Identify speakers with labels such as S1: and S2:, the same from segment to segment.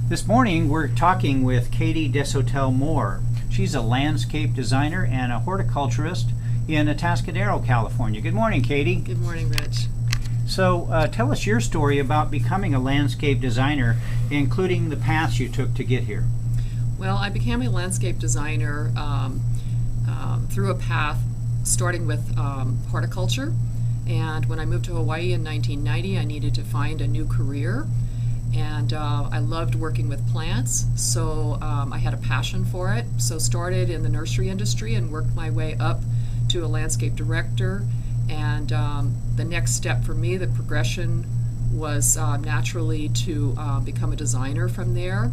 S1: This morning we're talking with Katy Deshotels-Moore. She's a landscape designer and a horticulturist in Atascadero, California. Good morning, Katy.
S2: Good morning, Rich.
S1: So tell us your story about becoming a landscape designer, including the paths you took to get here.
S2: Well, I became a landscape designer through a path starting with horticulture. And when I moved to Hawaii in 1990, I needed to find a new career. And I loved working with plants, so I had a passion for it. So started in the nursery industry and worked my way up to a landscape director. And the next step for me, the progression, was naturally to become a designer from there.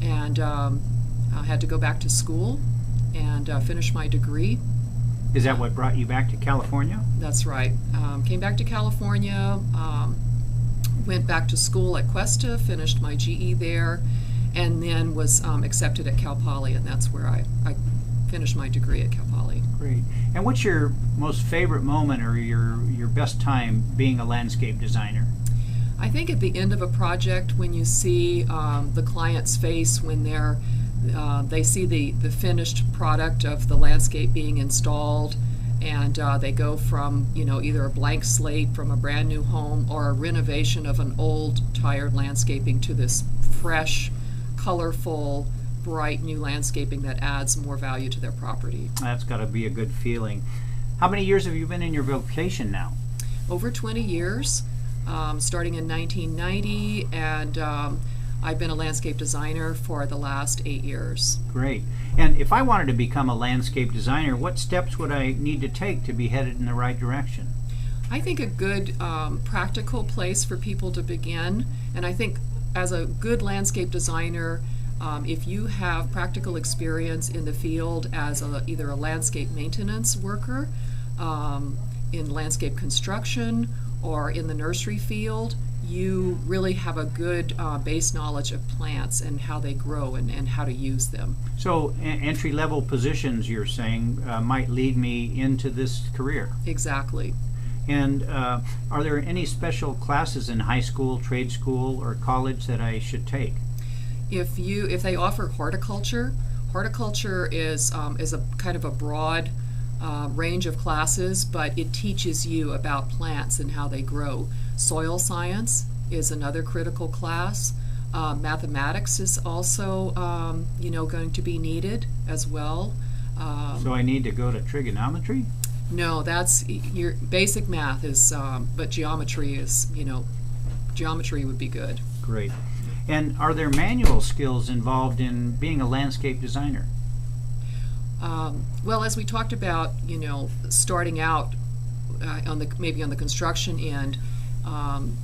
S2: And I had to go back to school and finish my degree.
S1: Is that what brought you back to California?
S2: That's right. Came back to California, went back to school at Cuesta, finished my GE there, and then was accepted at Cal Poly, and that's where I finished my degree at Cal Poly.
S1: Great. And what's your most favorite moment or your best time being a landscape designer?
S2: I think at the end of a project, when you see the client's face when they see the finished product of the landscape being installed, and they go from either a blank slate from a brand new home or a renovation of an old tired landscaping to this fresh, colorful, bright new landscaping that adds more value to their property. That's
S1: got to be a good feeling. How many years have you been in your vocation now?
S2: Over 20 years, starting in 1990, and I've been a landscape designer for the last 8 years.
S1: Great. And if I wanted to become a landscape designer, what steps would I need to take to be headed in the right direction?
S2: I think a good practical place for people to begin, and I think as a good landscape designer, if you have practical experience in the field as either a landscape maintenance worker, in landscape construction, or in the nursery field, you really have a good base knowledge of plants and how they grow and how to use them.
S1: So entry-level positions, you're saying, might lead me into this career?
S2: Exactly.
S1: And are there any special classes in high school, trade school, or college that I should take?
S2: If they offer horticulture is a kind of a broad range of classes, but it teaches you about plants and how they grow. Soil science is another critical class. Mathematics is also going to be needed as well.
S1: So I need to go to trigonometry?
S2: No, that's your basic math is, but geometry is, geometry would be good.
S1: Great. And are there manual skills involved in being a landscape designer?
S2: Well, as we talked about, starting out maybe on the construction end,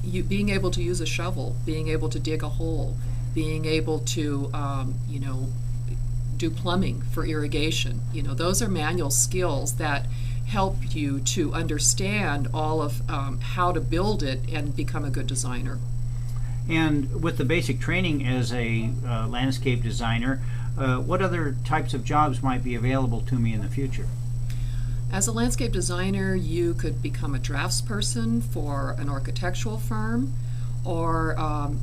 S2: you being able to use a shovel, being able to dig a hole, being able to do plumbing for irrigation. Those are manual skills that help you to understand all of how to build it and become a good designer.
S1: And with the basic training as a landscape designer, what other types of jobs might be available to me in the future?
S2: As a landscape designer, you could become a draftsperson for an architectural firm, or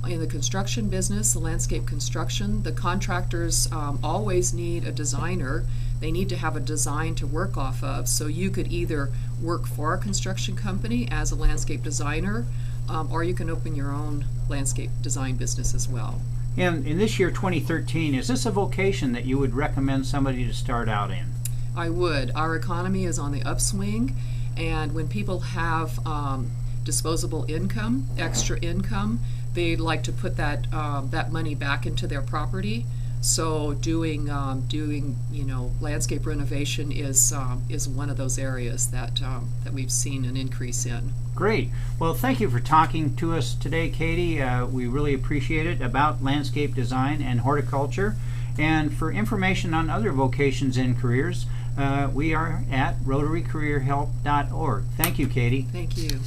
S2: in the construction business, the landscape construction, the contractors always need a designer. They need to have a design to work off of, so you could either work for a construction company as a landscape designer, or you can open your own landscape design business as well.
S1: And in this year, 2013, is this a vocation that you would recommend somebody to start out in?
S2: I would. Our economy is on the upswing, and when people have disposable income, extra income, they'd like to put that money back into their property. So doing landscape renovation is one of those areas that we've seen an increase in.
S1: Great. Well, thank you for talking to us today, Katy. We really appreciate it, about landscape design and horticulture. And for information on other vocations and careers, we are at rotarycareerhelp.org. Thank you, Katy.
S2: Thank you.